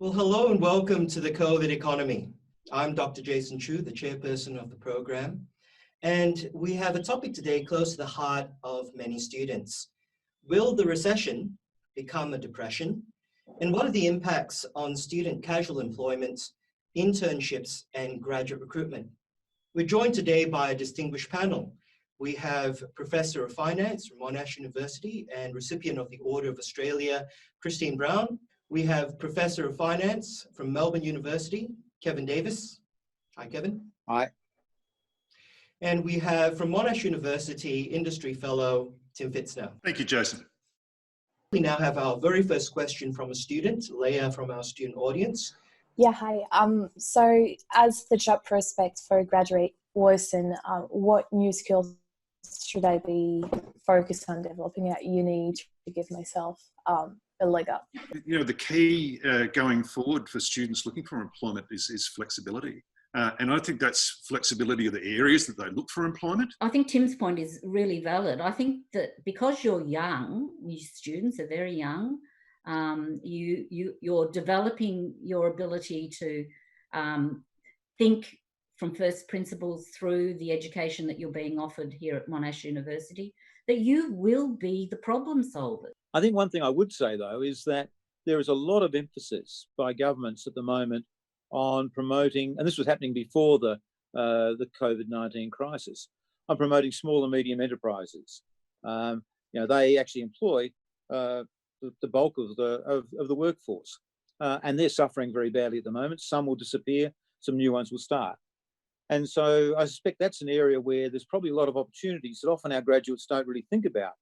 Well, hello and welcome to the COVID Economy. I'm Dr. Jason Choo, the chairperson of the program, and we have a topic today close to the heart of many students. Will the recession become a depression? And what are the impacts on student casual employment, internships, and graduate recruitment? We're joined today by a distinguished panel. We have Professor of Finance from Monash University and recipient of the Order of Australia, Christine Brown. We have Professor of Finance from Melbourne University, Kevin Davis. Hi, Kevin. Hi. And we have from Monash University, Industry Fellow, Tim Pfitzner. Thank you, Jason. We now have our very first question from a student, Leah from our student audience. Yeah, hi. So as the job prospects for a graduate worsen, what new skills should I be focused on developing at uni to give myself a leg up? You know, the key going forward for students looking for employment is flexibility. And I think that's flexibility of the areas that they look for employment. I think Tim's point is really valid. I think that because you're young, you students are very young, you're developing your ability to think from first principles through the education that you're being offered here at Monash University, that you will be the problem solver. I think one thing I would say, though, is that there is a lot of emphasis by governments at the moment on promoting, and this was happening before the COVID-19 crisis, on promoting small and medium enterprises. They actually employ the bulk of the workforce, and they're suffering very badly at the moment. Some will disappear, some new ones will start. And so I suspect that's an area where there's probably a lot of opportunities that often our graduates don't really think about.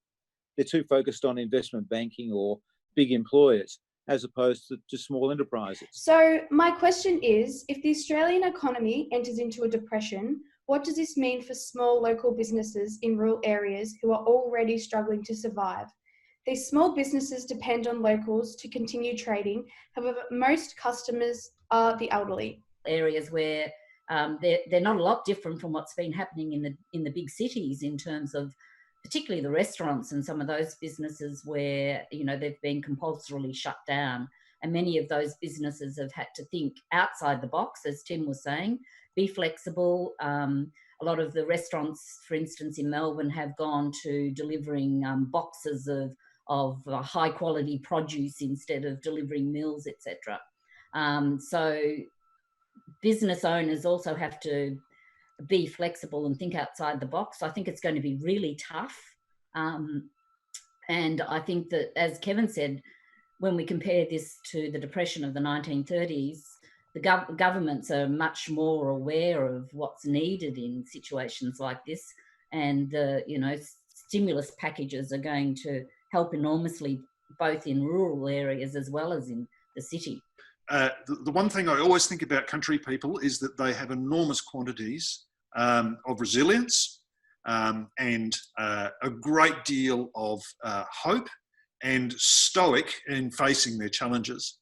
They're too focused on investment banking or big employers as opposed to small enterprises. So my question is, if the Australian economy enters into a depression, what does this mean for small local businesses in rural areas who are already struggling to survive? These small businesses depend on locals to continue trading. However, most customers are the elderly. Areas where they're not a lot different from what's been happening in the big cities in terms of particularly the restaurants and some of those businesses where, they've been compulsorily shut down. And many of those businesses have had to think outside the box, as Tim was saying, be flexible. A lot of the restaurants, for instance, in Melbourne have gone to delivering boxes of high quality produce instead of delivering meals, etc. So business owners also have to be flexible and think outside the box. I think it's going to be really tough. And I think that, as Kevin said, when we compare this to the Depression of the 1930s, the governments are much more aware of what's needed in situations like this. And stimulus packages are going to help enormously, both in rural areas as well as in the city. The one thing I always think about country people is that they have enormous quantities of resilience and a great deal of hope and stoic in facing their challenges.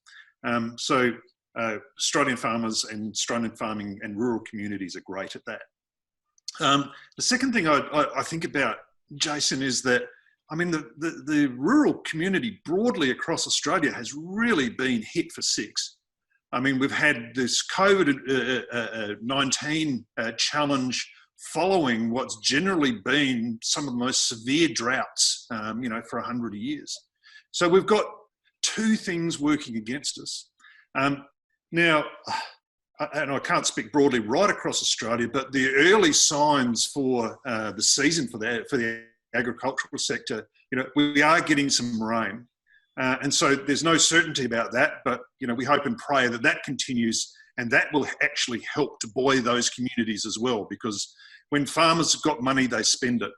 So Australian farmers and Australian farming and rural communities are great at that. The second thing I think about, Jason, is that the rural community broadly across Australia has really been hit for six. We've had this COVID-19 challenge following what's generally been some of the most severe droughts, for 100 years. So we've got two things working against us. Now, and I can't speak broadly right across Australia, but the early signs for the season for the agricultural sector, we are getting some rain. And so there's no certainty about that, but we hope and pray that continues, and that will actually help to buoy those communities as well, because when farmers have got money, they spend it.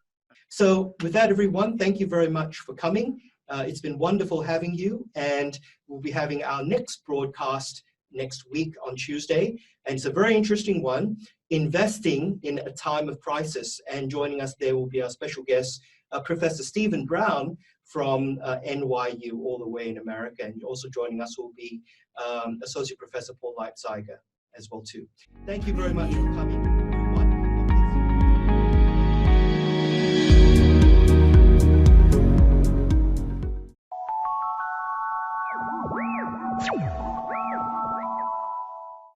So with that, everyone, thank you very much for coming. It's been wonderful having you, and we'll be having our next broadcast next week on Tuesday. And it's a very interesting one, investing in a time of crisis. And joining us there will be our special guest, Professor Stephen Brown from NYU, all the way in America. And also joining us will be Associate Professor Paul Leipziger as well too. Thank you very much for coming.